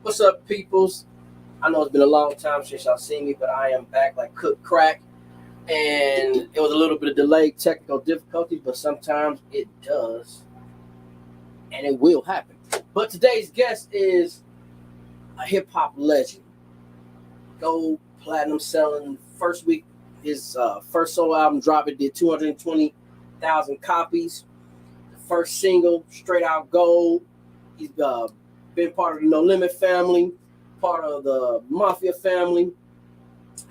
What's up, peoples? I know it's been a long time since y'all seen me, but I am back like cook crack. And it was a little bit of delayed technical difficulties, but sometimes it does, and it will happen. But today's guest is a hip hop legend, gold platinum selling. First week, his first solo album dropped. It did 220,000 copies. The first single, straight out gold. He's been part of the No Limit family, part of the Mafia family,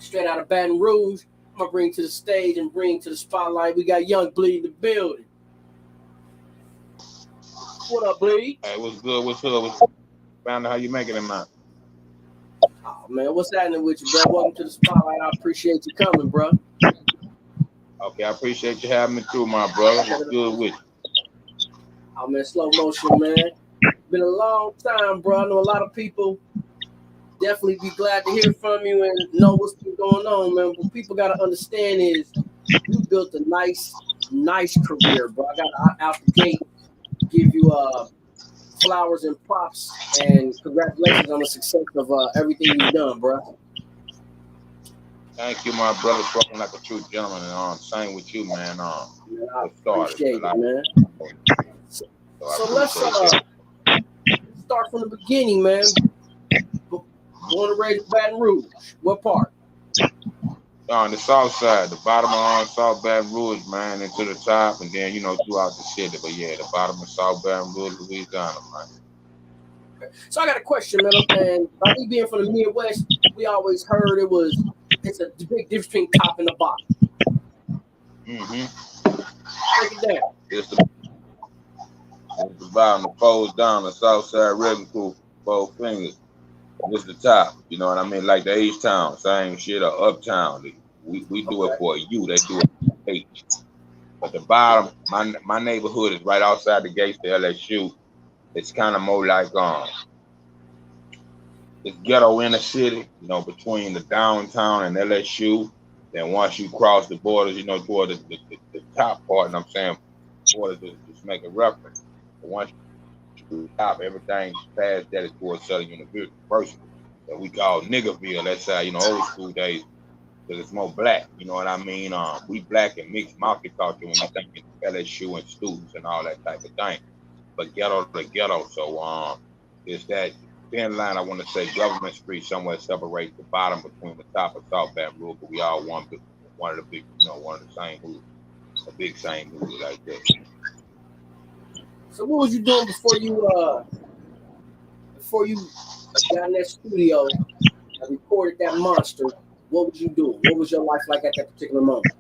straight out of Baton Rouge. I'm gonna bring to the stage and bring to the spotlight. We got Young Bleed in the building. What up, Bleed? Hey, what's good? What's up? Found out how you making it, man. Oh man, what's happening with you, bro? Welcome to the spotlight. I appreciate you coming, bro. Okay, I appreciate you having me through, my brother. What's good with you? Oh man, slow motion, man. Been a long time, bro. I know a lot of people definitely be glad to hear from you and know what's been going on, man. What people gotta understand is you built a nice career, bro. I got out the gate give you flowers and props and congratulations on the success of everything you've done, bro. Thank you, my brother. Talking like a true gentleman, and same with you, man. Man, I appreciate it, man. So let's start from the beginning, man. Born and raised in Baton Rouge. What part? On the south side, the bottom of South Baton Rouge, man, and to the top, and then throughout the city. But yeah, the bottom of South Baton Rouge, Louisiana, man. Okay. So I got a question, man. And by me being from the Midwest, we always heard it's a big difference between top and the bottom. Break it down. It's the bottom, the poles down, the south side ribbon crew, 4 fingers. This the top, you know what I mean? Like the H-Town, same shit, or Uptown. We do it for you, they do it for H. But the bottom, my neighborhood is right outside the gates to LSU. It's kind of more like it's ghetto in the city, between the downtown and LSU. Then once you cross the borders, toward the top part, and I'm saying borders just make a reference. But once you top, everything past that is towards Southern University that we call Niggerville. That's old school days, because it's more black. You know what I mean? We black and mixed multicultural when you think LSU and students and all that type of thing. But ghetto to ghetto, so it's that thin line. I want to say Government Street somewhere separates the bottom between the top of South Baton Rouge, but we all one of the big, one of the same hood, a big same hood like that. So what was you doing before you got in that studio and recorded that monster? What was you doing? What was your life like at that particular moment?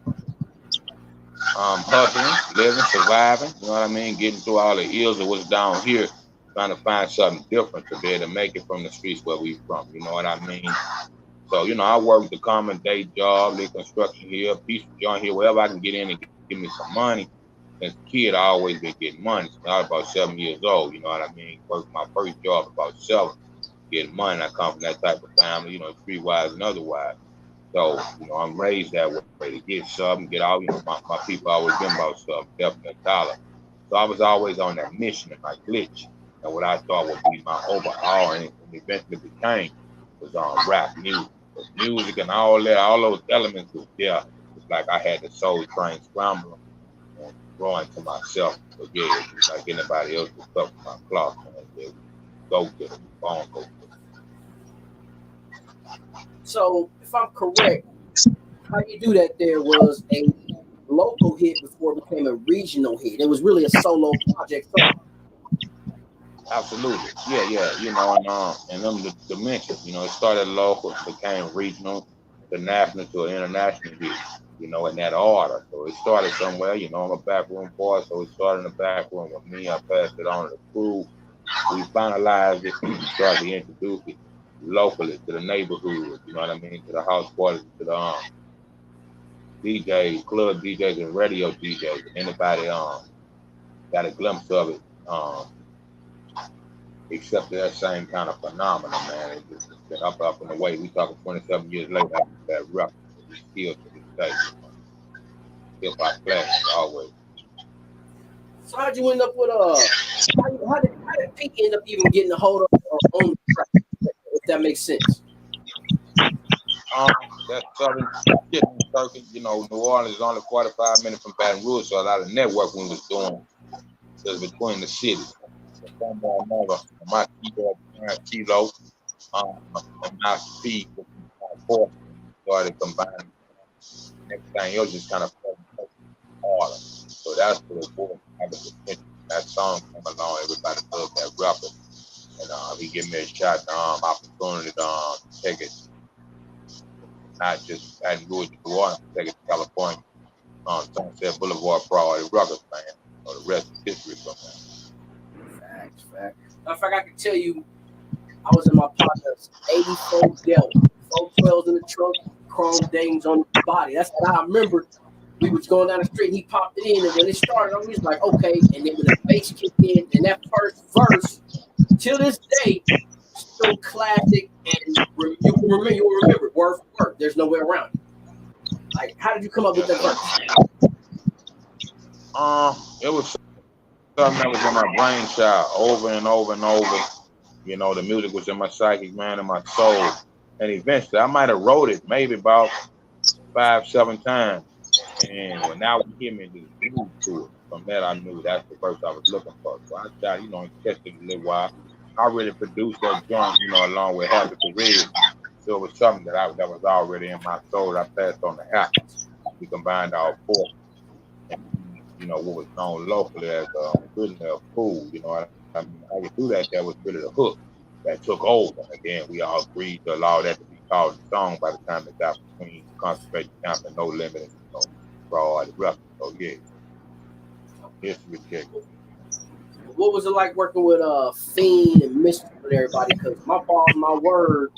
Hustling, living, surviving, you know what I mean? Getting through all the ills of what's down here, trying to find something different to be able to make it from the streets where we from, you know what I mean? So, I work the common day job, the construction here, piece of joint here, wherever I can get in and give me some money. As a kid, I always been getting money. So I was about 7 years old, you know what I mean? Worked my first job about 7, getting money. I come from that type of family, streetwise and otherwise. So, I'm raised that way to get something, get out. My people always been about something, definitely a dollar. So I was always on that mission and my glitch. And what I thought would be my overall, and it eventually became, was on rap music. But music and all that, all those elements was there. It's like I had the soul train scrambling and growing to myself. But yeah, it's like anybody else was stuck with my clock. And go get it, phone go get it. So, if I'm correct, how you do that there was a local hit before it became a regional hit. It was really a solo project. Absolutely. Yeah. And them dimensions, it started local, became regional, to national, to an international hit, in that order. So it started somewhere, I'm a backroom boy, so it started in the backroom with me. I passed it on to the crew. We finalized it, started to introduce it locally to the neighborhood, you know what I mean, to the house parties, to the DJs, club DJs and radio DJs. Anybody got a glimpse of it, except that same kind of phenomenon, man. It's been up and away. We talking 27 years later after that record. We still to this day. Hip hop classic always. So how'd you end up with how did Pete end up even getting a hold of on the track? that makes sense. That southern kidney circuit, you know, New Orleans is only 45 minutes from Baton Rouge, so a lot of networking we was doing was between the cities. So some or another, my keyboard kilo, and my speed started combining. Everything else just kind of harder. So that's what it was. That song came along, everybody loved that record. And he gave me a shot, opportunity to take it, not just Baton Rouge, New Orleans, take it to California. Sunset Boulevard Priority Records, man. So the rest is history from that. Facts. In fact, I can tell you, I was in my partner's 84 Delta, 412s in the trunk, chrome dings on the body. That's what I remember. We was going down the street, and he popped it in, and when it started, I was like, okay. And then when the bass kicked in, and that first verse, till this day, still classic, and you will remember it word for word. There's no way around it. Like, how did you come up with that verse? It was something that was in my brain child over and over and over. You know, the music was in my psychic, man, in my soul. And eventually, I might have wrote it maybe about 5-7 times. And when now we hear me just move to it. From that, I knew that's the verse I was looking for. So I tried, you know, and tested it a little while. I really produced that joint, you know, along with Happy Career. So it was something that was already in my soul. I passed on to Happy. We combined all four. And, you know, what was known locally as prisoner of food. You know, I could do that. That was really the hook that took over. Again, we all agreed to allow that to be called a song by the time it got between concentration camp and No Limit, and, you know, broad record. So yeah, it's ridiculous. What was it like working with Fiend and Mystical and everybody? Because my balls, my word,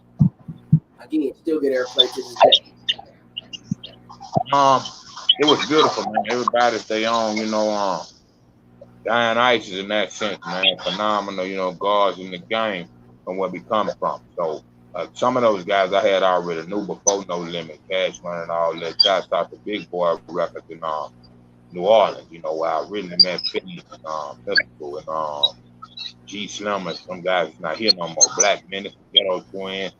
again, still get airplay to this day. It was beautiful, man. Everybody's their own, you know. Dying Ice is in that sense, man. Phenomenal, you know, guards in the game from where we come from. So some of those guys I had already knew before No Limit, Cash Money and all that. Shots out the Big Boy records in New Orleans, you know, where I really met Fiend, Mystical, and G Slim, and some guys not here no more. Black Menace, Ghetto Twin.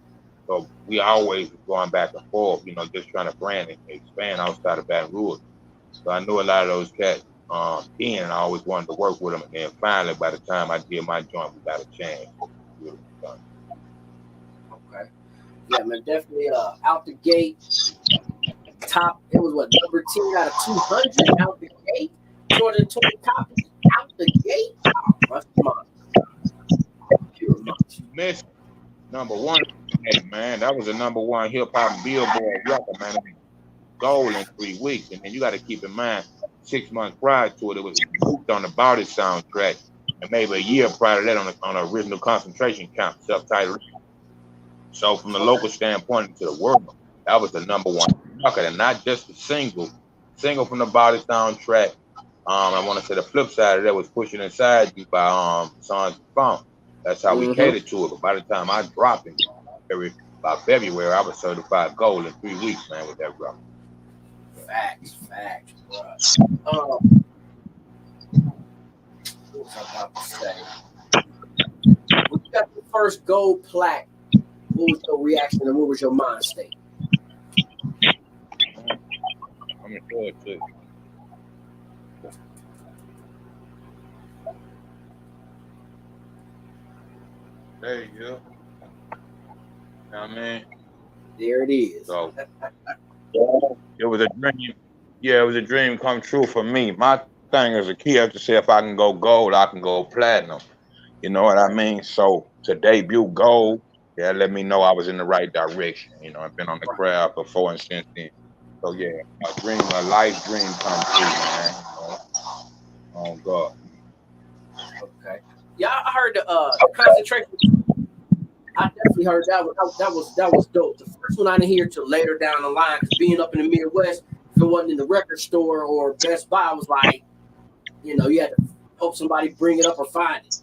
So we always going back and forth, you know, just trying to brand and expand outside of Baton Rouge. So I knew a lot of those cats then, and I always wanted to work with them. And then finally, by the time I did my joint, we got a chance. Okay. Yeah, man, definitely out the gate. Top, it was what, number 10 out of 200 out the gate? 220 copies out the gate? Oh, that's mine. Pure much. Miss number one, man. That was a number one hip hop Billboard record, man. Gold in 3 weeks. And then you got to keep in mind, 6 months prior to it, it was moved on the Body soundtrack. And maybe a year prior to that on the original Concentration Camp, self-titled. So from the local standpoint to the world, that was the number one record, and not just the single from the Body soundtrack. I want to say the flip side of that was Pushing Inside You by Sons of Funk. That's how we catered to it. But by the time I dropped it, by February, I was certified gold in 3 weeks, man, with that record. Facts, bro. What was I about to say? When you got the first gold plaque, what was your reaction and what was your mind state? I'm enjoying it too. There you go. You know what I mean? There it is. So it was a dream. Yeah, it was a dream come true for me. My thing as a kid, I have to say, if I can go gold, I can go platinum. You know what I mean? So to debut gold, yeah, let me know I was in the right direction. You know, I've been on the crowd before and since then. So yeah, a life dream come true, man. You know? Oh God. Okay. Yeah, I heard the Concentration. I definitely heard that one. That was dope. The first one I didn't hear till later down the line, because being up in the Midwest, if it wasn't in the record store or Best Buy, I was like, you know, you had to hope somebody bring it up or find it.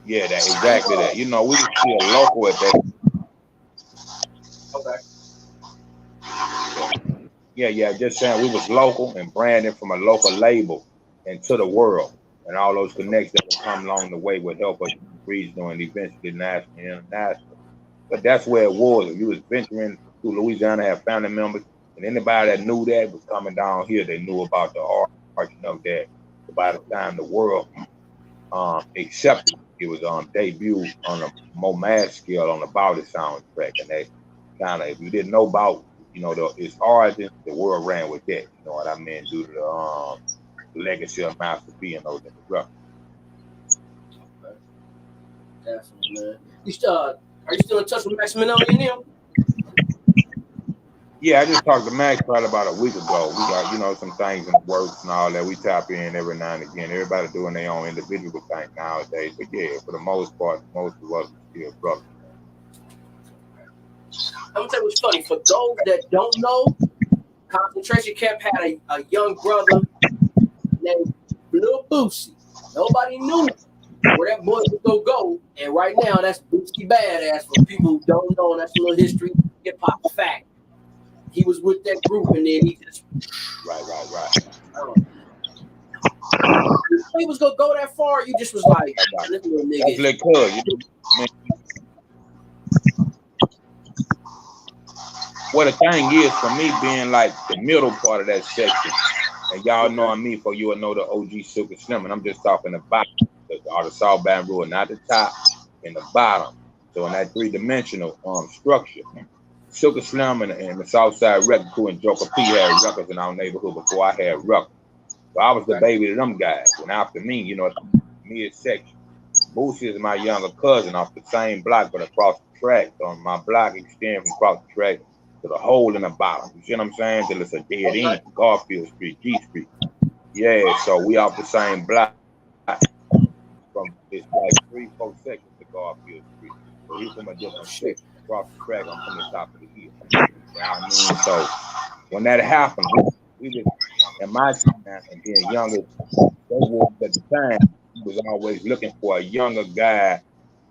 Yeah, that exactly that. You know, we were still local at that. Okay. Yeah, just saying we was local and branding from a local label into the world. and all those connections that will come along the way will help us regional and eventually national and international. But that's where it was. If you was venturing to Louisiana, have family members, and anybody that knew that was coming down here, they knew about the origin of that. So by the time the world accepted it, was debuted on a more mass scale on the Bowdy soundtrack, and they kind of, if you didn't know about, its origin, the world ran with that. You know what I mean? Due to the legacy of Master P and those in the rough. Okay. Definitely, man. Are you still in touch with Max Minelli and him? Yeah, I just talked to Max probably about a week ago. We got, some things in the works and all that. We tap in every now and again. Everybody doing their own individual thing nowadays. But yeah, for the most part, most of us are still brothers. I'm gonna tell you what's funny. For those that don't know, concentration camp had a young brother named Lil Boosie. Nobody knew where that boy was gonna go, and right now that's Boosie Badass. For people who don't know, and that's a little history, hip hop fact. He was with that group, and then he just right. He was gonna go that far. You just was like, this little nigga. That's like cool. Well, the thing is, for me being like the middle part of that section, and y'all knowing me, for you will know the OG Silky Slim, and I'm just talking the bottom, the South Baton Rouge, not the top and the bottom. So in that three-dimensional structure, Silky Slim and the Southside Record Crew and Joker P had records in our neighborhood before I had records. So I was the baby of them guys, and after me, mid-section. Boosie is my younger cousin off the same block, but across the track. On my block extending from across the track to the hole in the bottom. You see what I'm saying? Till it's a dead end, Garfield Street, G Street. Yeah, so we off the same block from it's like 3-4 seconds to Garfield Street. So he's from a different section. Across the track, I'm from the top of the hill. You know what I mean? So when that happened, we just, in my time and being younger, at the time, he was always looking for a younger guy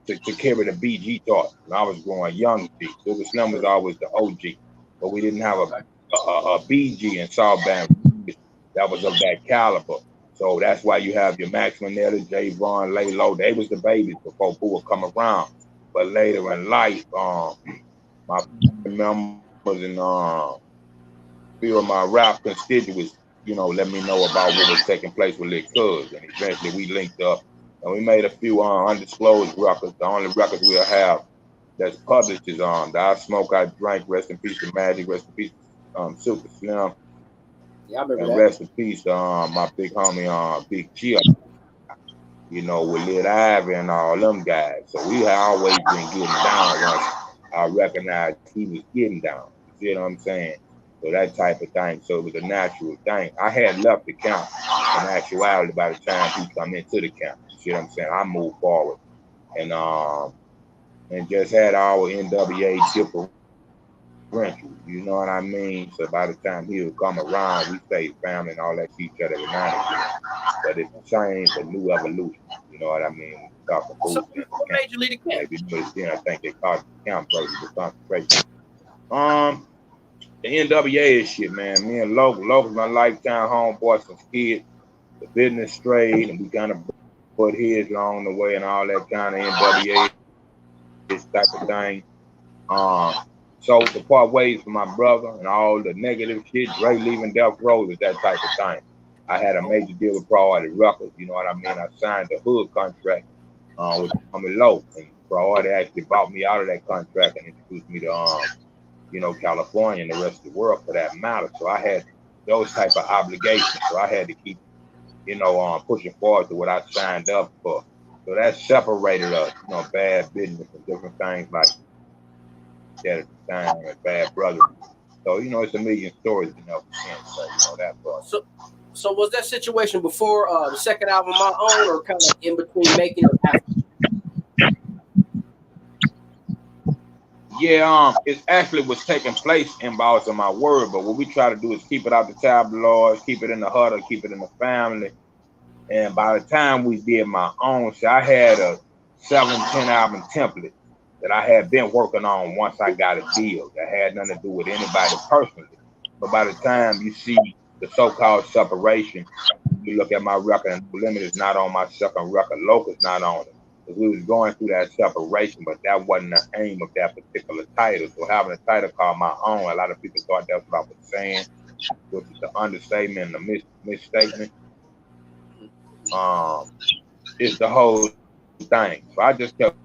to carry the BG torch. And I was growing young G. Silky Slim was always the OG. But we didn't have a BG in South Baton Rouge that was of that caliber. So that's why you have your Max Minelli, J. Vaughn, Lay Low. They was the babies before Boo would come around. But later in life, my members and few of my rap constituents, let me know about what was taking place with Lick Cuz. And eventually we linked up and we made a few undisclosed records. The only records we'll have that's published is the I Smoke, I Drank, rest in peace to Magic, rest in peace Silky Slim. Yeah, I remember and that. Rest in peace to my big homie Big Chill. With Lil Ivy and all them guys. So we had always been getting down once I recognized he was getting down. You see what I'm saying? So that type of thing. So it was a natural thing. I had left the camp in actuality by the time he come into the camp. You see what I'm saying? I moved forward and just had our NWA differential. You know what I mean? So by the time he would come around, we stayed family and all that each other every now and again. But it's a change, a new evolution. You know what I mean? So what made you leave the camp? Maybe I think they called the camp versus the concentration. The NWA is shit, man. Me and Local, my lifetime homeboy since kid. The business strayed, and we kind of put heads along the way and all that kind of NWA, this type of thing. So to part ways from my brother and all the negative shit, Dre leaving Death Row is that type of thing. I had a major deal with Priority Records, you know what I mean? I signed the hood contract with Tommy Lowe, and Priority actually bought me out of that contract and introduced me to California and the rest of the world for that matter. So I had those type of obligations. So I had to keep, pushing forward to what I signed up for. So that separated us, bad business and different things like that at the time, and bad brothers. So, it's a million stories, so, that part. So was that situation before the second album, My Own, or kind of in between making it after? Yeah, it actually was taking place in Boston, my word, but what we try to do is keep it out the tabloids, keep it in the huddle, keep it in the family. And by the time we did My Own, so I had a 7-10 album template that I had been working on once I got a deal that had nothing to do with anybody personally. But by the time you see the so-called separation, you look at my record, and No Limit is not on my second record. Local's not on it. Because we was going through that separation, but that wasn't the aim of that particular title. So having a title called My Own, a lot of people thought that's what I was saying, which is the understatement and the misstatement. It's the whole thing. So I just kept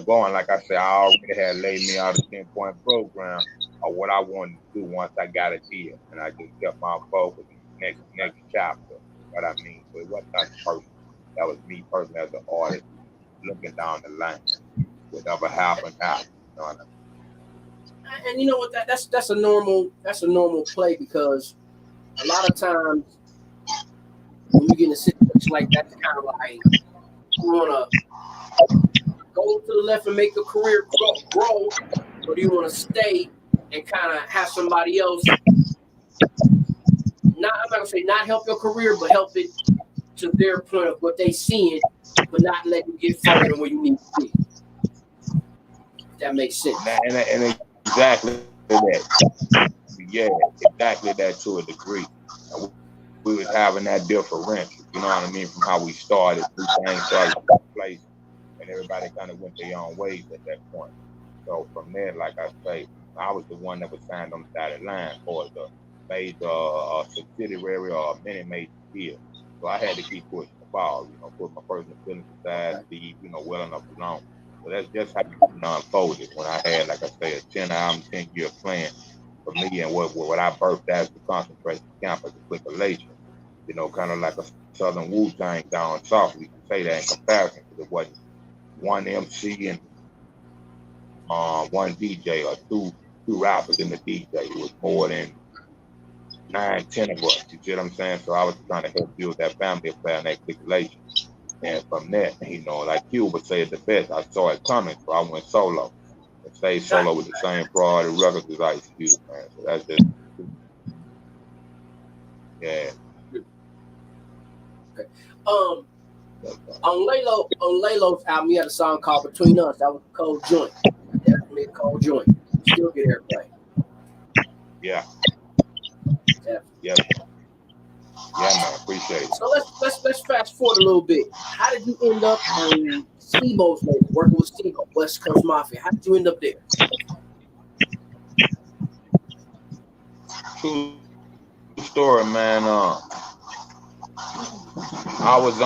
going. Like I said, I already had laid me out a 10-point program of what I wanted to do once I got it here. And I just kept my focus in the next chapter. What I mean. So it wasn't nothing personal. That was me personally as an artist looking down the line. Whatever happened, happened. You know what I mean? And you know what? That's a normal play, because a lot of times when you get in a situation like that, it's kind of like you want to go to the left and make a career grow, or do you want to stay and kind of have somebody else? I'm not gonna say not help your career, but help it to their point of what they seeing, but not let you get further than where you need to be. If that makes sense. And exactly that. Yeah, exactly that to a degree. We was having that differential, you know what I mean, from how we started. Things started to take place, and everybody kind of went their own ways at that point. So from there, like I say, I was the one that was signed on the dotted line for the major subsidiary or mini major deal. So I had to keep pushing the ball, put my personal feelings aside, be, well enough alone. So that's just how you unfolded when I had, like I say, a 10-album, 10-year plan for me, and what I birthed as the concentration camp as a Clicolation. Kind of like a Southern Wu-Tang down south. We can say that in comparison, because it wasn't one MC and one DJ or two rappers in the DJ. It was more than 9, 10 of us. You see what I'm saying? So I was trying to help build that family affair and that Clicolation. And from that, like Q would say it the best, I saw it coming, so I went solo. And stayed solo with the same priority records as Ice Cube, man. So that's just, yeah. Okay. On Laylo's album, he had a song called Between Us. That was a cold joint. Definitely a cold joint. Still get airplay. Yeah. Definitely. Yeah. Yeah, man. Appreciate it. So let's fast forward a little bit. How did you end up on Steve-O's label, working with Steve-O, West Coast Mafia? How did you end up there? True story, man. I was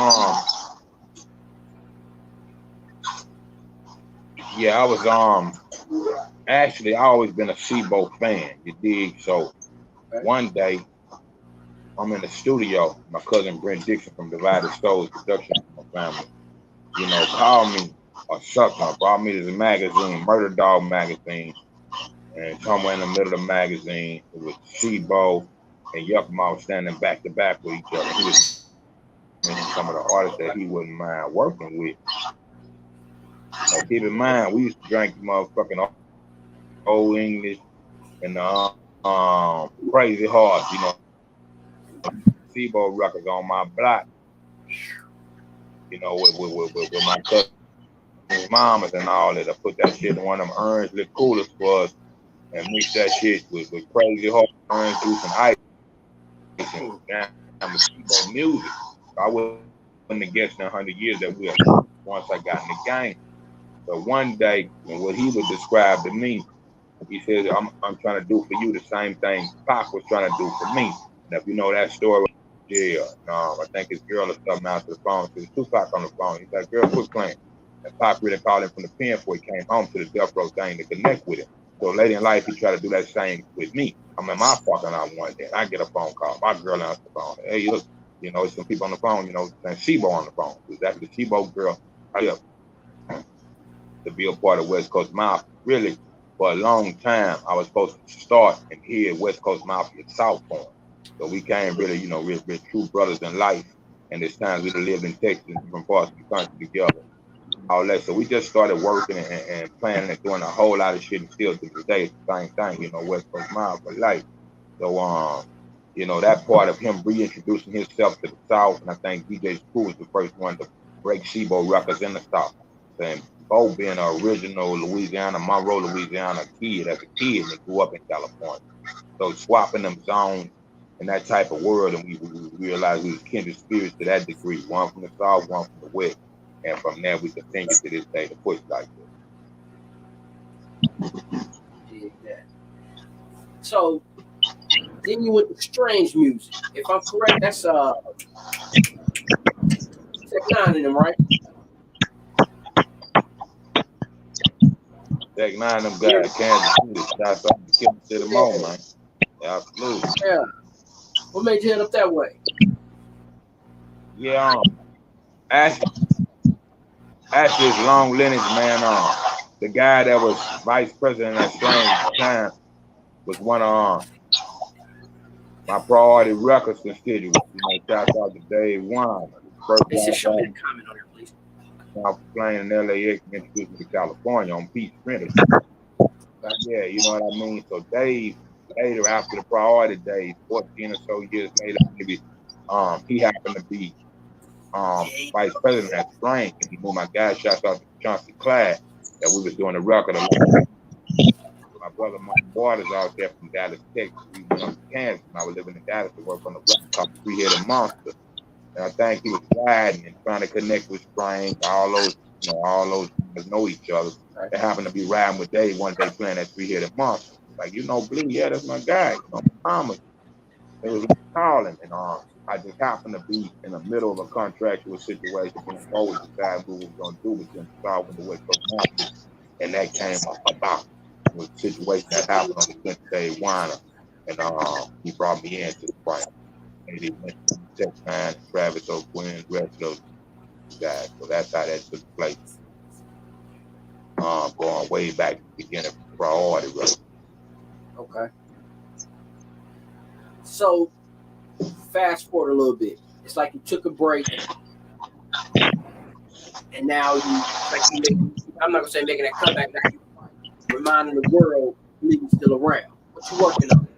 actually I always been a Steve-O fan, you dig? So one day I'm in the studio, my cousin Brent Dixon from Divided Souls Production, my family, called me or something, brought me to the magazine, Murder Dog magazine, and somewhere in the middle of the magazine, it was Steve-O and Yuck Mouth standing back to back with each other. He was some of the artists that he wouldn't mind working with. Now, keep in mind, we used to drink motherfucking Old English and Crazy Horse, Steve-O records on my block, with my cousin's mamas and all that. I put that shit in one of them orange little coolers for us and mix that shit with Crazy Horse, orange juice, and ice. And with Steve-O music. I wouldn't have guessed in 100 years that we had once I got in the game. So one day, what he would describe to me, he said, I'm trying to do for you the same thing Pac was trying to do for me. And if you know that story, yeah, I think his girl or something out to the phone. So there's Tupac on the phone. He's like, girl, quit playing. And Pac really called him from the pen before he came home to the Death Row thing to connect with him. So later in life, he tried to do that same with me. I'm in my fucking out one day. I get a phone call. My girl answers the phone. Hey, look, some people on the phone, saying Steve-O on the phone. Exactly the Steve-O girl. To be a part of West Coast Mafia. Really, for a long time, I was supposed to start and hear West Coast Mafia South Point. So we came really, real true brothers in life. And there's times we lived in Texas and different parts of the country together. All that. So we just started working and planning and doing a whole lot of shit, and still to this day, it's the same thing, West Coast Mafia life. So, that part of him reintroducing himself to the South, and I think DJ Screw was the first one to break Steve-O records in the South. And Bo being an original Louisiana, Monroe, Louisiana kid, as a kid, and grew up in California. So swapping them zones in that type of world, and we realized we was kindred spirits to that degree. One from the south, one from the west, and from there we continue to this day to push like this. Yeah. So then you went to strange music. If I'm correct, that's Tech N9ne in them, right? Tech N9ne, them guys, Kansas City, shots off the Killer City Mall, man. Yeah, absolutely. Yeah. What made you head up that way? Yeah, Ashley's long lineage, man. The guy that was vice president at Strange time was one of my priority records constituents. Shout out to Dave Wine. Show me a comment on here, please. I was playing in LAX and introduced me to California on Pete Printers. Yeah, you know what I mean? So Dave, later after the priority days, 14 or so years later, maybe he happened to be vice president at Strange, and he knew my guy, shout out to Chauncey Clyde, that we was doing a record along. My brother Mike Waters out there from Dallas, Texas. We went up to Kansas, and I was living in Dallas to work on the record called Three Headed Monster. And I think he was riding and trying to connect with Strange. All those know each other. They happened to be riding with Dave one day playing that Three Headed Monster. Like, Blue, yeah, that's my guy. Thomas. It was calling, and I just happened to be in the middle of a contractual situation when I always decided what we were going to do with them solving the West Coast market, and that came about. It was a situation that happened on the Dave Weiner, and he brought me into the fight. And he went to Tech N9ne, Travis O'Quinn, the rest of those guys. So that's how that took place. Going way back to the beginning of priority, right? Okay. So fast forward a little bit. It's like you took a break, and now I'm not gonna say making that comeback. Now you reminding the world you're still around. What you working on?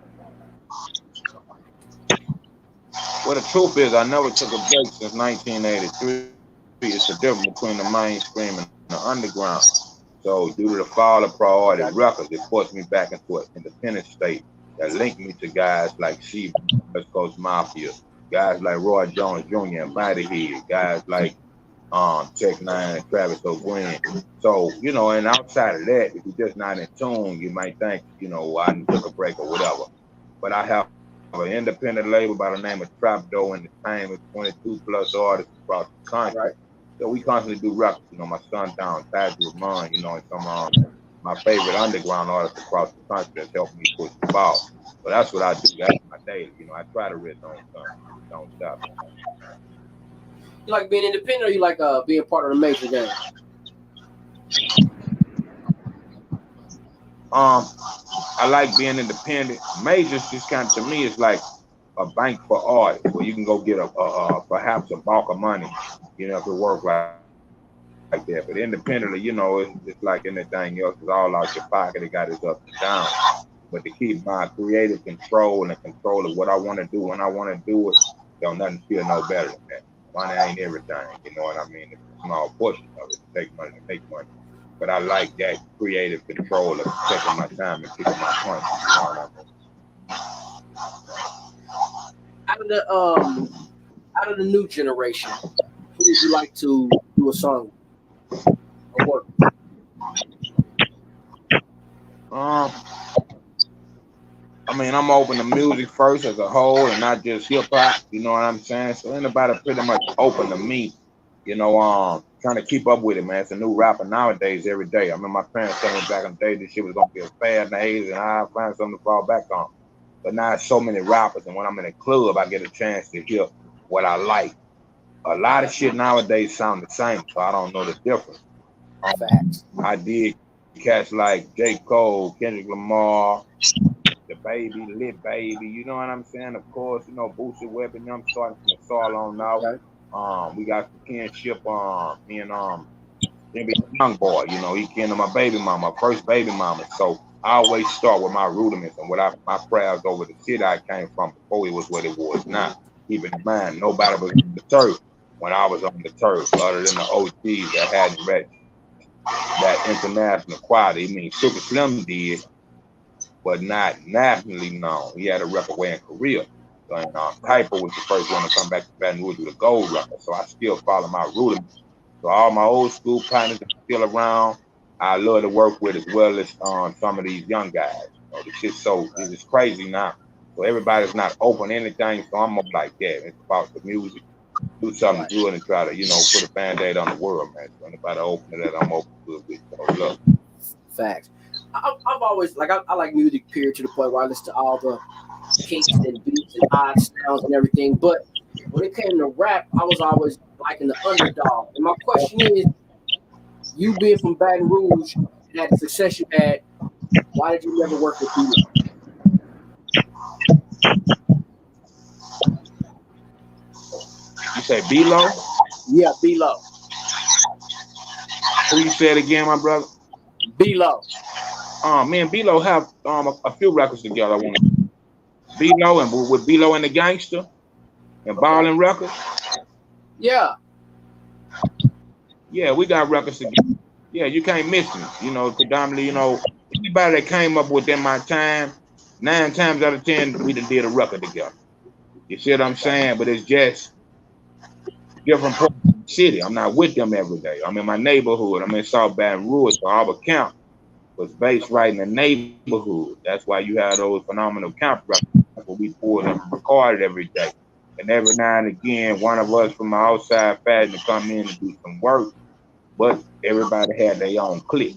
Well, the truth is, I never took a break since 1983. It's the difference between the mainstream and the underground. So, due to the fall of priority records, it forced me back into an independent state that linked me to guys like Sheba, West Coast Mafia, guys like Roy Jones Jr. and Bodyhead, guys like Tech N9ne and Travis O'Quinn. So, and outside of that, if you're just not in tune, you might think, I took a break or whatever. But I have an independent label by the name of Trapdoor Entertainment, 22 plus artists across the country. Right. So we constantly do records. My son down, Patrick Ramon, and some my favorite underground artists across the country that's helped me push the ball. So that's what I do. That's my daily. I try to read don't stop. You like being independent, or you like being part of the major game? I like being independent. Majors just kind of, to me, it's like a bank for art, where you can go get perhaps a bulk of money, if it works like that. But independently, it's like anything else. It's all out your pocket. It got its ups and downs. But to keep my creative control and control of what I want to do when I want to do it, nothing feel no better than that. Money ain't everything, you know what I mean? It's a small portion of it. Take money to make money. But I like that creative control of taking my time and picking my point. You know what I mean? Out of the new generation, who would you like to do a song or work? I'm open to music first as a whole and not just hip hop, you know what I'm saying? So anybody pretty much open to me, trying to keep up with it, man. It's a new rapper nowadays every day. I remember my parents telling me back in the day this shit was gonna be a fad nowadays, and I find something to fall back on. But now it's so many rappers, and when I'm in a club, I get a chance to hear what I like. A lot of shit nowadays sound the same, so I don't know the difference. I did cats like J. Cole, Kendrick Lamar, The Baby, Lit Baby, you know what I'm saying? Of course, Boosie Weapon, I'm starting from the soil on now. Okay. We got the kinship me and Young Boy, he kin to my baby mama, my first baby mama. So I always start with my rudiments and my prayers over the city I came from before it was what it was now. Keeping in mind, nobody was on the turf when I was on the turf, other than the OGs that hadn't read that international quality. I mean, Sugar Slim did, but not nationally known. He had a record way in Korea. And Hyper was the first one to come back to Baton Rouge with a gold record. So I still follow my rudiments. So all my old school partners are still around. I love to work with as well as some of these young guys. You know, the shit's so it's crazy now. So everybody's not open to anything. So I'm more like that. It's about the music. Do something Right. good and try to, put a band-aid on the world, man. So anybody open to that, I'm open to it with. So look. Facts. I've always I like music period to the point where I listen to all the kinks and beats and odd sounds and everything. But when it came to rap, I was always liking the underdog. And my question is, you being from Baton Rouge and had the success you had, why did you never work with B-Lo? You say B-Lo? Yeah, B-Lo. Who you said again, my brother? B-Lo. Me and B-Lo have a few records together. I want B-Lo and with B-Lo and the Gangster and Ballin' Records. Yeah. Yeah, we got records together. Yeah, you can't miss me. Predominantly, anybody that came up within my time, 9 times out of 10, we done did a record together. You see what I'm saying? But it's just different parts of the city. I'm not with them every day. I'm in my neighborhood. I'm in South Baton Rouge, so our camp was based right in the neighborhood. That's why you have those phenomenal camp records. That's what we pulled and recorded every day. And every now and again, one of us from the outside fashion to come in and do some work, but everybody had their own clique.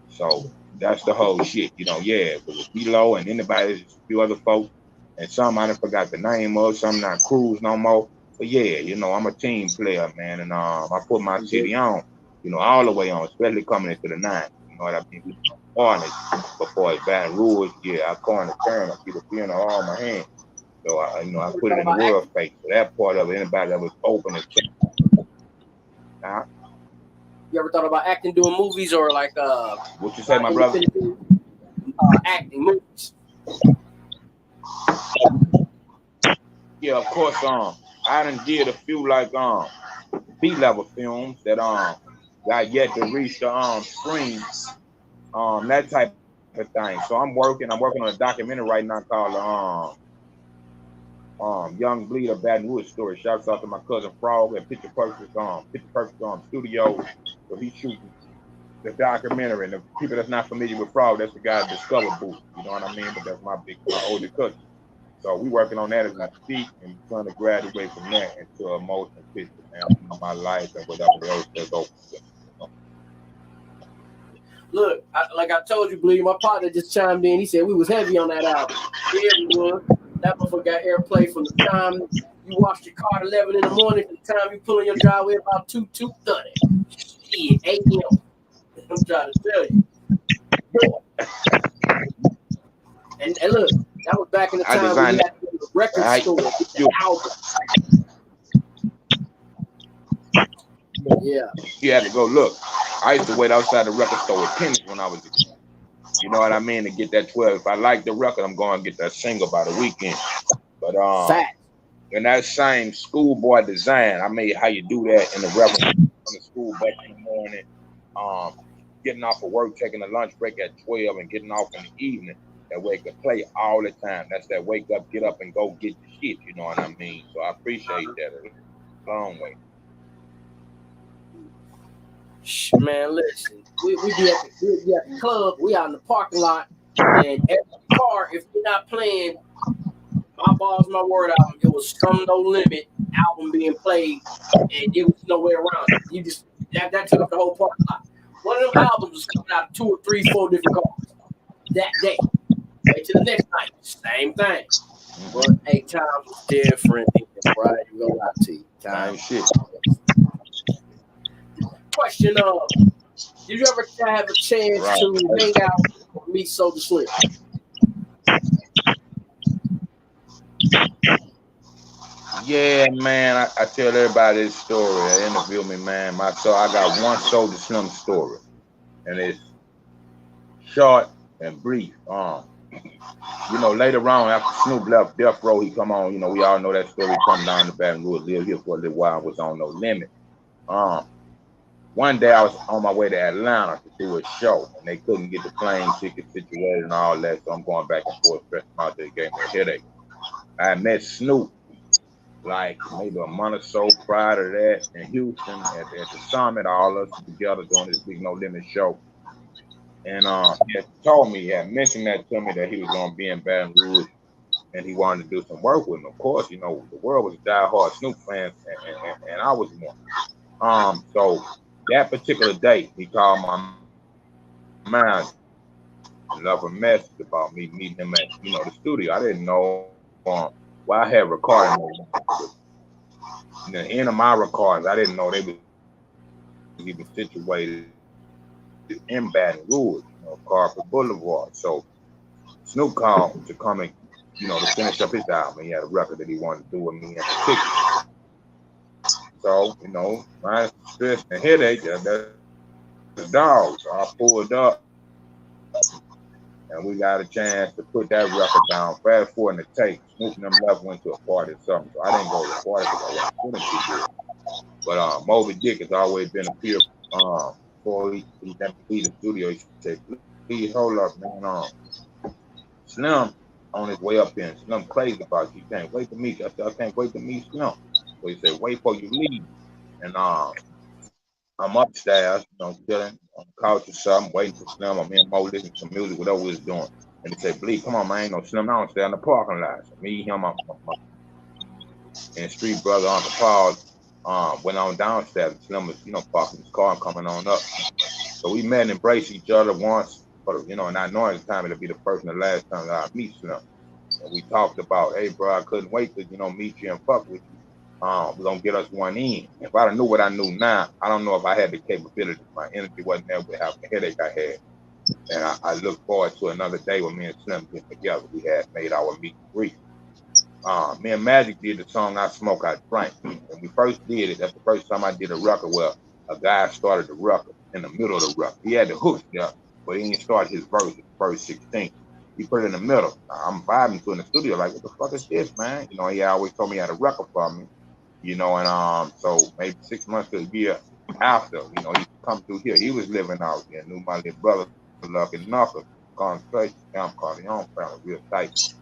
So that's the whole shit, yeah. But with B-Lo and anybody, there's a few other folks, and some I done forgot the name of, some not crews no more. But yeah, I'm a team player, man, and I put my city on, all the way on, especially coming into the 9. You know what I mean? We partners before it's Baton Rouge, yeah, I call in the turn, I keep the piano all in my hand. So I put it in the world face. So that part of it, anybody that was open and check. You ever thought about acting, doing movies, or like what you say, my brother? Acting movies. Yeah, of course. I done did a few like B-level films that got yet to reach the screen, that type of thing. So I'm working on a documentary right now called Young Bleeder Baton Rouge Story. Shouts out to my cousin Frog at Picture Perfect Studio. So he's shooting the documentary. And the people that's not familiar with Frog, that's the guy that discovered Booth. You know what I mean? But that's my older cousin. So we working on that as I speak and trying to graduate from that into a motion picture, man, my life and whatever else that's open. Look, like I told you, Bleed, my partner just chimed in. He said we was heavy on that album. Yeah, we was. That motherfucker got airplay from the time you washed your car at 11 in the morning to the time you pull in your driveway about 2:30. Shit, 8 a.m. I'm trying to tell you. And look, that was back in the time when you had to go to the record store to get the album. Yeah. You had to go look. I used to wait outside the record store with pennies when I was a kid. You know what I mean? To get that 12. If I like the record, I'm going to get that single by the weekend. But in that same schoolboy design, I made how you do that in the record on the school bus in the morning, getting off of work, taking a lunch break at 12, and getting off in the evening. That way it could play all the time. That's that wake up, get up, and go get the shit. You know what I mean? So I appreciate that a long way. Man, listen, we be at the club, we out in the parking lot, and every car, if you're not playing My Balls, My Word album, it was Some No Limit album being played, and it was nowhere around it. You just that took up the whole parking lot. One of them albums was coming out of 2 or 3, 4 different cars that day. Wait till the next night, same thing. But hey, times was different. Right, you gonna lie to you. Time shit. Question did you ever have a chance to hang out or meet Soulja Slim? Yeah, man. I tell everybody this story. They interview me, man. I got one Soulja Slim story, and it's short and brief. Later on after Snoop left Death Row, he come on. We all know that story. Come down to Baton Rouge, live here for a little while, was on No Limit. One day I was on my way to Atlanta to do a show, and they couldn't get the plane ticket situated and all that, so I'm going back and forth, stressing out. They gave me a headache. I met Snoop like maybe a month or so prior to that in Houston at the summit, all of us together doing this big No Limit show. And he had told me, he had mentioned that to me that he was gonna be in Baton Rouge and he wanted to do some work with him. Of course, you know, the world was diehard Snoop fans and I was one. So that particular day he called my man and left a message about me meeting him at, you know, the studio. I didn't know why I had recording in the end of my recordings. I didn't know they was even situated in Baton Rouge, you know, Carper Boulevard. So Snoop called to come and, you know, to finish up his album. He had a record that he wanted to do with me in particular. So, you know, my stress and headache, that's the dog. So I pulled up and we got a chance to put that record down. Fast forward in the tape, Snoop and them left went to a party or something. So I didn't go to the party because I wasn't feeling too good. But Moby Dick has always been a peer. Before he let me leave the studio, he said, please hold up, man. Slim on his way up there, and Slim crazy about you. Can't wait to meet you. I said, I can't wait to meet Slim. So he said, wait for you leave. And I'm upstairs, you know, chilling on the couch or something, waiting for Slim. I'm in Mo listening to some music, whatever we was doing. And he said, Bleak, come on, man, ain't no Slim downstairs in the parking lot. So me, him, and Street Brother, Uncle Paul, went on downstairs. And Slim was, you know, parking his car and coming on up. So we met and embraced each other once, but, you know, and I know at the time it'll be the first and the last time that I meet Slim. And we talked about, hey, bro, I couldn't wait to, you know, meet you and fuck with you. We're going to get us one in. If I knew what I knew now, I don't know if I had the capability. My energy wasn't there with having the headache I had. And I look forward to another day when me and Slim get together. We had made our meet and greet. Me and Magic did the song I Smoke, I Drink. When we first did it, that's the first time I did a record where a guy started the record in the middle of the record. He had the hooks there, but he didn't start his verse at verse 16. He put it in the middle. I'm vibing to in the studio like, what the fuck is this, man? You know, he always told me he had a record for me. You know, and so maybe 6 months to a year after, you know, he come through here. He was living out there, knew my little brother, Lucky Knuckles, concentration, Camp Corleone family, real tight.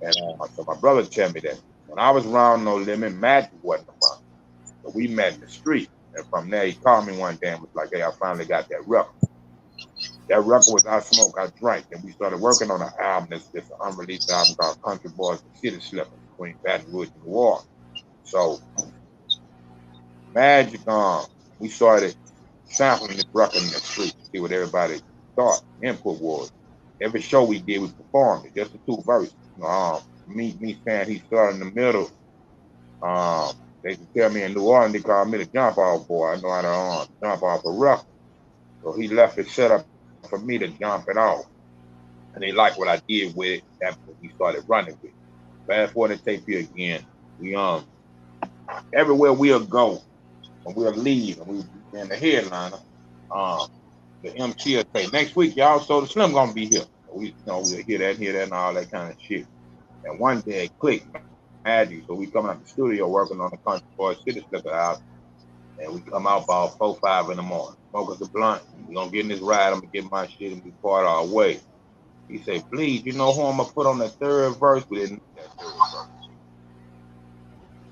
And so my brother tell me that when I was around No Limit, Magic wasn't around. So we met in the street. And from there, he called me one day and was like, hey, I finally got that record. That record was I Smoke, I Drank. And we started working on an album that's an unreleased album called Country Boys and City Slippers between Baton Rouge and New Orleans. So Magic, we started sampling this record in the street to see what everybody thought input was. Every show we did, we performed it, just the two verses. Me saying he started in the middle. They could tell me in New Orleans, they called me the jump off boy. I know how to jump off a record. So he left it set up for me to jump it off. And they liked what I did with it. That's what we started running with. Fast forward to tape here again. We everywhere we'll go and we'll leave and we in the headliner. The MC will say, next week, y'all, so the Slim gonna be here. We, you know, we'll hear that, and all that kind of shit. And one day it clicked, Magic. So we come out the studio working on the Country Boys City Slicker out, and we come out about 4, 5 in the morning. Smoke us a blunt. We gonna get in this ride. I'm gonna get my shit and we part our way. He said, please, you know who I'm gonna put on the third verse? We didn't know that third verse.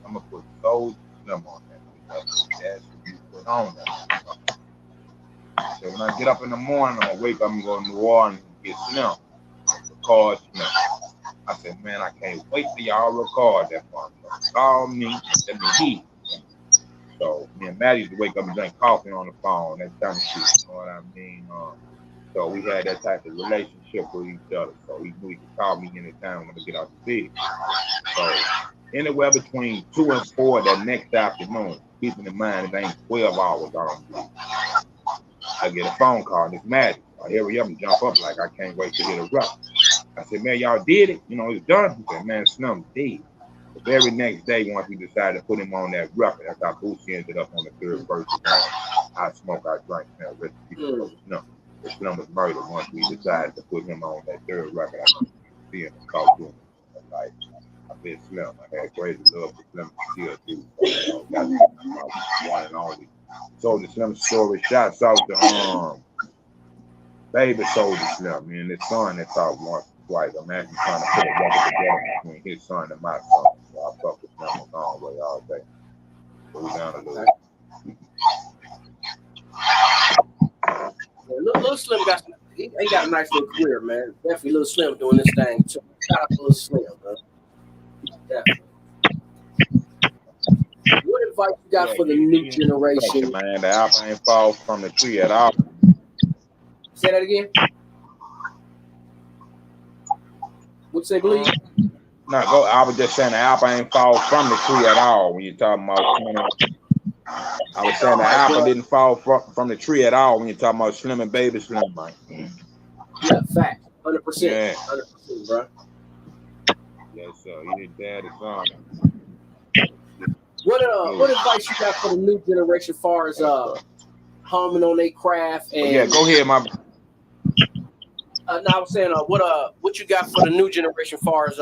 I'm gonna put Soulja Slim on that. That's what you put on that. So when I get up in the morning, I'm gonna wake up and go to New Orleans and get Slim. Record Slim. I said, man, I can't wait till y'all record that one. Call me, let me hear. So me and Maddie used to wake up and drink coffee on the phone, that kind of shit. You know what I mean? So we had that type of relationship with each other. So he knew he could call me anytime when I get out the city. So anywhere between 2 and 4 that next afternoon, keeping in mind it ain't 12 hours on. I get a phone call, and it's Magic. I hurry up and jump up like I can't wait to hear the rap. I said, man, y'all did it. You know, it's done. He said, man, Slim dead. The very next day, once we decided to put him on that record, that's how Boosie ended up on the third verse. I Smoke, I Drink. Now, rest in peace, Slim. Slim was murdered once we decided to put him on that third record. I remember seeing him talk to him. Like, I miss Slim. I had crazy love for Slim still too. So, that's one and only. So the Slim story, shouts out to Baby Soulja Slim, man. His son that talked once Right, I'm actually trying to put a record together between his son and my son. So I fuck with them a long way all day. So we down a little. Yeah, Lil Slim got he got a nice little career, man. Definitely Lil Slim doing this thing too. Shout out to Lil Slim, man. Definitely. What advice you got for the new generation? Man, the apple ain't fall from the tree at all. Say that again. What's say, believe? No, I was just saying the apple ain't fall from the tree at all when you're talking about. I was saying the apple didn't fall from the tree at all when you're talking about Slim and Baby Slim, man. Yeah, fact. 100%. Yeah. 100%, bro. Yes, sir. You daddy son. What advice you got for the new generation as far as homing on their craft and yeah, go ahead, my. now I was saying what you got for the new generation as far as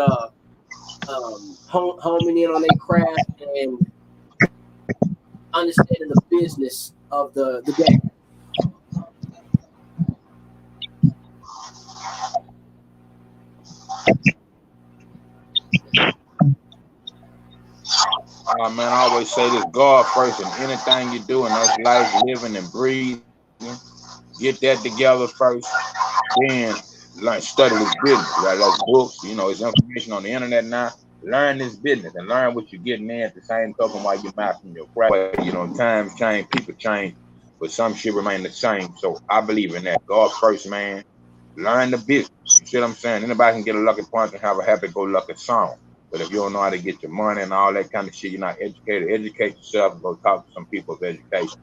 homing in on their craft and understanding the business of the game. Man, I always say this: God first in anything you do in this life, living and breathing. Get that together first, then study this business. Right, like books, there's information on the internet now. Learn this business and learn what you're getting in at the same token while you're mastering your craft. Times change, people change, but some shit remain the same. So I believe in that. God first, man. Learn the business. You see what I'm saying? Anybody can get a lucky punch and have a happy-go-lucky song. But if you don't know how to get your money and all that kind of shit, you're not educated. Educate yourself and go talk to some people of education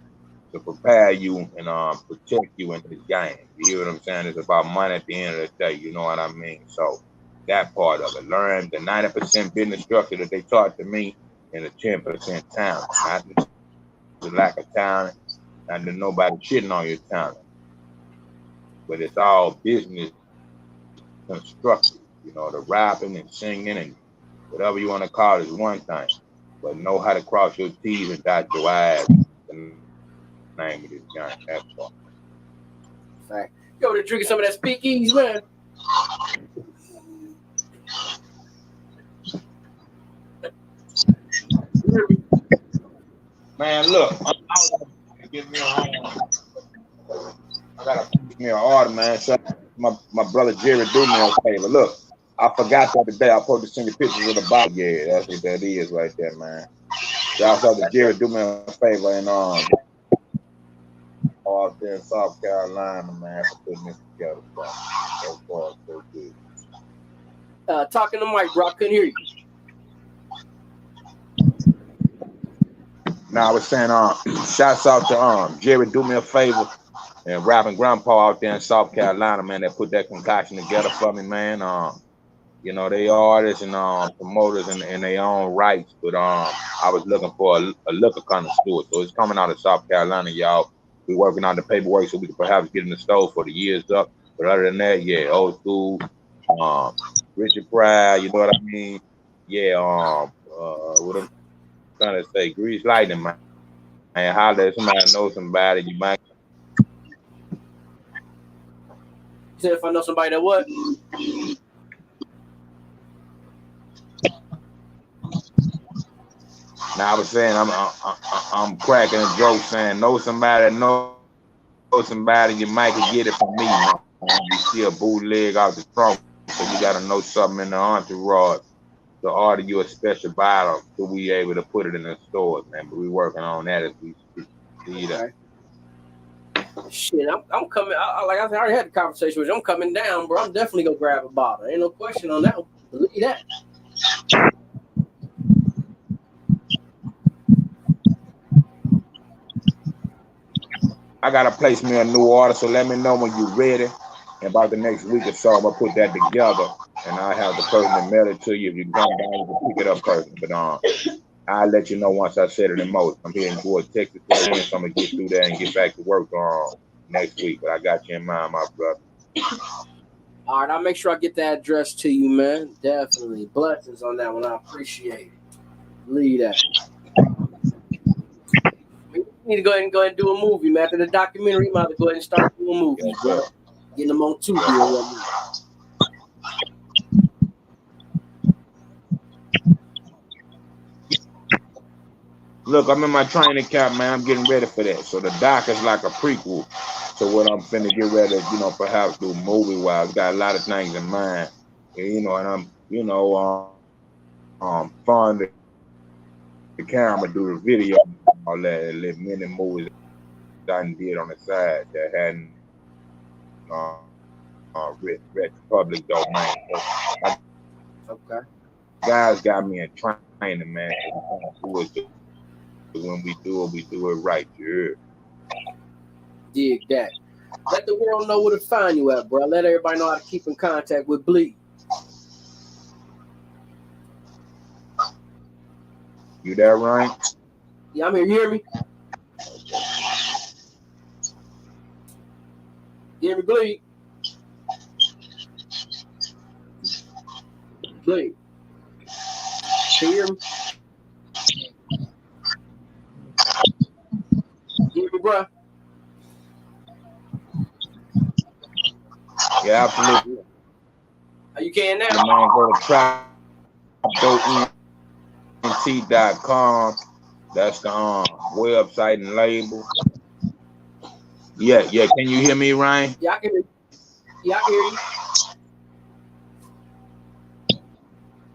to prepare you and protect you in this game. You hear what I'm saying? It's about money at the end of the day. You know what I mean? So that part of it. Learn the 90% business structure that they taught to me and the 10% talent. Not the lack of talent, not that nobody shitting on your talent. But it's all business constructed. The rapping and singing and whatever you want to call it is one thing. But know how to cross your T's and dot your I's. The name of this game. That's all. Fact. Yo, they're drinking some of that speakeasy, man. Man, look, I gotta give me an order, man. So my brother Jerry do me a favor. Look, I forgot the other day. I supposed to send you pictures of the bottle. Yeah, that's what that is right there, man. Shout out to Jerry do me a favor and out there in South Carolina, man, for putting this together. So far, so good. Talking to Mike, bro. I couldn't hear you. Now I was saying, shouts out to Jerry do me a favor and rapping grandpa out there in South Carolina, man, that put that concoction together for me, man. They artists and promoters in their own rights, but I was looking for a liquor connoisseur, so it's coming out of South Carolina, y'all. We're working on the paperwork so we can perhaps get in the store for the years up. But other than that, yeah, old school, Richard Pryor, you know what I mean? Yeah, what I'm trying to say, Grease Lightning, man. And holler if somebody knows somebody, you might. You said if I know somebody that what? Now I was saying I'm cracking a joke saying know somebody that know somebody you might could get it from me, man. You see a bootleg out the trunk, so you gotta know something in the entourage to order you a special bottle so we able to put it in the stores, man. But we working on that as we see that. Shit, I'm coming. Like I said, I already had the conversation with you. I'm coming down, bro. I'm definitely gonna grab a bottle. Ain't no question on that one. Believe that. I gotta place me a new order, so let me know when you're ready. And about the next week or so, I'm gonna put that together, and I'll have the person to mail it to you. If you come down, you can pick it up person. But I'll let you know once I set it in motion. I'm heading towards Texas, so I'm gonna get through there and get back to work next week. But I got you in mind, my brother. All right, I'll make sure I get the address to you, man. Definitely. Blessings on that one. I appreciate it. Leave that. We need to go ahead and do a movie, man. After the documentary, we might have to go ahead and start doing a movie, bro. Getting them on 2 here. Look, I'm in my training camp, man. I'm getting ready for that. So the doc is like a prequel to what I'm finna get ready to, perhaps do movie-wise. Got a lot of things in mind. And I'm, fund the camera, do the video, all that, many movies I done did on the side that hadn't read public domain. So Okay. guys got me in training, man. When we do it right. Yeah. Dig that. Let the world know where to find you at, bro. Let everybody know how to keep in contact with Bleed. You there, Ryan? Yeah, I'm here. You hear me? You hear me, Bleed? Bleed. Can you hear me? You hear me, bro? Yeah, absolutely. You can now? Yeah, man, go to trapdoent.com. That's the website and label. Yeah. Can you hear me, Ryan? Yeah, I can hear you. Yeah, I can hear you.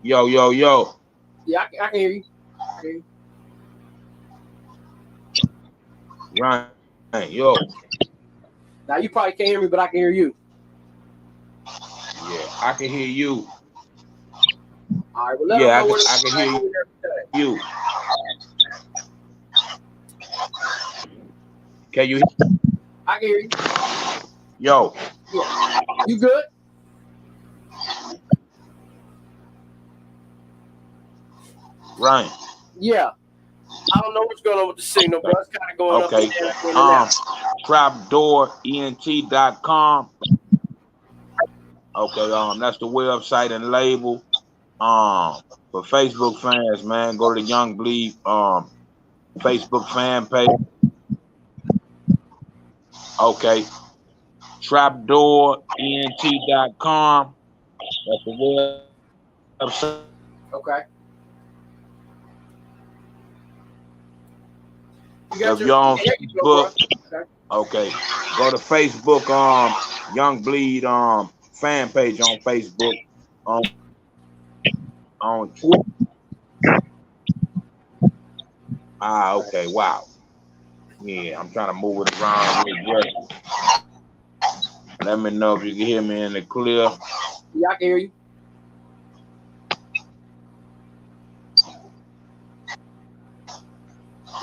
Yo. Yeah, I can hear you. Okay. Ryan, yo. Now you probably can't hear me, but I can hear you. Yeah, I can hear you. All right, well, I can hear you. Can you hear me? I can hear you. Yo. Yeah. You good? Ryan. Yeah. I don't know what's going on with the signal, but it's kind of going up and down. Trapdoorent.com. Okay, that's the website and label. For Facebook fans, man, go to the Young Bleed Facebook fan page. Okay. Trapdoorent.com. That's the website. Okay. If you're on Facebook, okay. Go to Facebook, Young Bleed fan page on Facebook, on Twitter. Okay, wow. Yeah, I'm trying to move it around real good. Let me know if you can hear me in the clear. Yeah, I can hear you.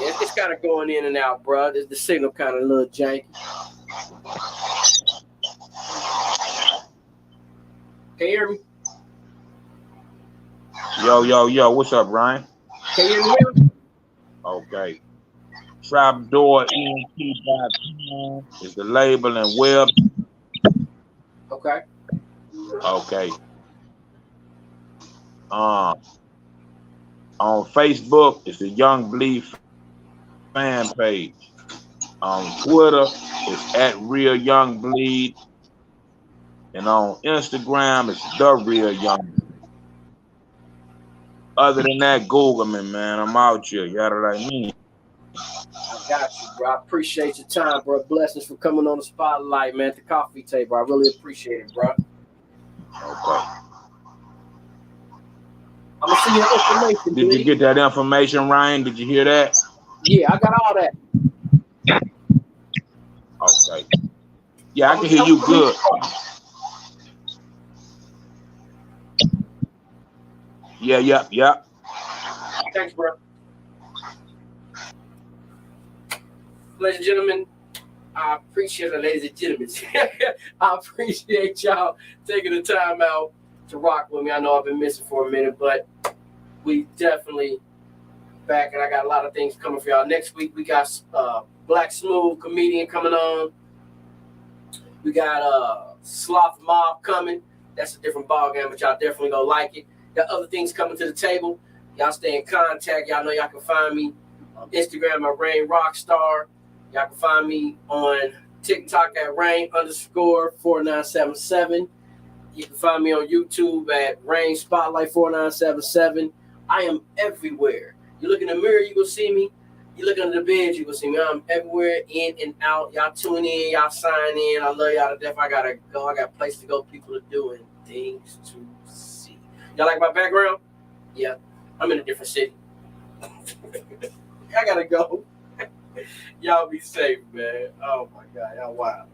Yeah, it's kind of going in and out, bro. The signal kind of a little janky. Can you hear me? Yo. What's up, Ryan? Can you hear me? Okay. Trapdoorent.com is the label and web. Okay. Okay. On Facebook, it's the Young Bleed fan page. On Twitter, it's @RealYoungBleed. And on Instagram, it's The Real Young Bleed. Other than that, Google me, man. I'm out here. You gotta like me. I got you, bro. I appreciate your time, bro. Blessings for coming on the spotlight, man, at the coffee table. I really appreciate it, bro. Okay. I'm gonna see your information. Did you get that information, Ryan? Did you hear that? Yeah, I got all that. Okay. Yeah, I can hear you good. Yeah. Thanks, bro. Ladies and gentlemen, I appreciate it, ladies and gentlemen. I appreciate y'all taking the time out to rock with me. I know I've been missing for a minute, but we definitely back, and I got a lot of things coming for y'all. Next week, we got Black Smooth comedian coming on. We got Sloth Mob coming. That's a different ballgame, but y'all definitely gonna like it. Got other things coming to the table. Y'all stay in contact. Y'all know y'all can find me on Instagram at Rain Rockstar. Y'all can find me on TikTok at Rain_4977. You can find me on YouTube at Rain Spotlight 4977. I am everywhere. You look in the mirror, you will see me. You look under the bed, you will see me. I'm everywhere, in and out. Y'all tune in, y'all sign in. I love y'all to death. I gotta go. I got a place to go, people to do, and things to see. Y'all like my background? Yeah. I'm in a different city. I gotta go. Y'all be safe, man. Oh my God, y'all wild.